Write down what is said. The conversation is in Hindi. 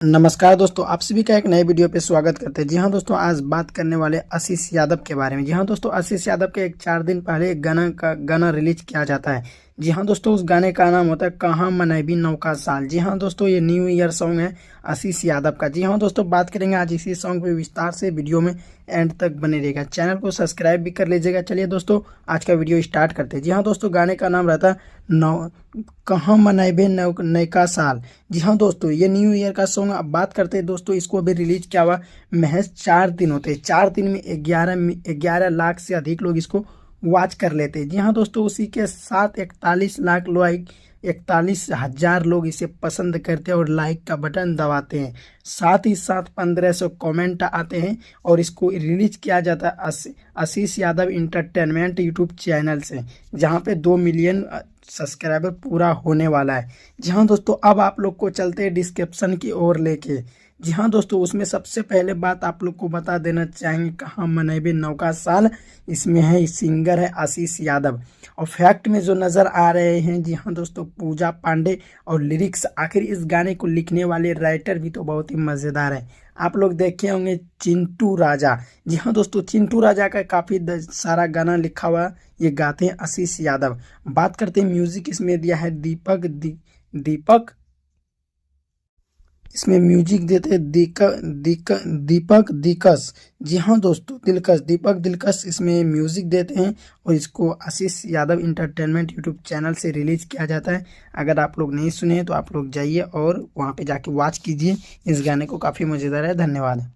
नमस्कार दोस्तों, आप सभी का एक नए वीडियो पे स्वागत करते हैं। जी हाँ दोस्तों, आज बात करने वाले आशीष यादव के बारे में। जी हाँ दोस्तों, आशीष यादव के 4 दिन पहले एक गाना रिलीज किया जाता है। जी हाँ दोस्तों, उस गाने का नाम होता है कहाँ मनैबी नौका साल। जी हाँ दोस्तों, ये न्यू ईयर सॉन्ग है आशीष यादव का। जी हाँ दोस्तों, बात करेंगे आज इसी सॉन्ग पे विस्तार से। वीडियो में एंड तक बने रहेगा, चैनल को सब्सक्राइब भी कर लीजिएगा। चलिए दोस्तों, आज का वीडियो स्टार्ट करते हैं। जी हाँ दोस्तों, गाने का नाम रहता है नौ कहाँ मनैबे नयका साल। जी हाँ दोस्तों, ये न्यू ईयर का सॉन्ग। अब बात करते हैं दोस्तों, इसको अभी रिलीज किया हुआ महज 4 दिन होते हैं। 4 दिन में 11 लाख से अधिक लोग इसको वॉच कर लेते हैं। जी हाँ दोस्तों, उसी के साथ 41 लाख लाइक 41,000 लोग इसे पसंद करते हैं और लाइक का बटन दबाते हैं। साथ ही साथ 1500 कमेंट आते हैं और इसको रिलीज किया जाता है आशीष यादव इंटरटेनमेंट यूट्यूब चैनल से, जहाँ पे 2 मिलियन सब्सक्राइबर पूरा होने वाला है। जी हाँ दोस्तों, अब आप लोग को चलते हैं डिस्क्रिप्शन की ओर लेके। जी हाँ दोस्तों, उसमें सबसे पहले बात आप लोग को बता देना चाहेंगे कहाँ मनैबे नौका साल। इसमें है सिंगर है आशीष यादव, और फैक्ट में जो नज़र आ रहे हैं, जी हाँ दोस्तों, पूजा पांडे। और लिरिक्स, आखिर इस गाने को लिखने वाले राइटर भी तो बहुत ही मज़ेदार है। आप लोग देखे होंगे चिंटू राजा। जी हाँ दोस्तों, चिंटू राजा का काफ़ी सारा गाना लिखा हुआ, ये गाते हैं आशीष यादव। बात करते हैं म्यूजिक, इसमें दिया है दीपक। इसमें म्यूजिक देते हैं दीपक दिलकश। जी हाँ दोस्तों, दीपक दिलकश इसमें म्यूजिक देते हैं, और इसको आशीष यादव इंटरटेनमेंट यूट्यूब चैनल से रिलीज किया जाता है। अगर आप लोग नहीं सुने हैं तो आप लोग जाइए और वहाँ पे जाके वॉच कीजिए। इस गाने को, काफ़ी मज़ेदार है। धन्यवाद।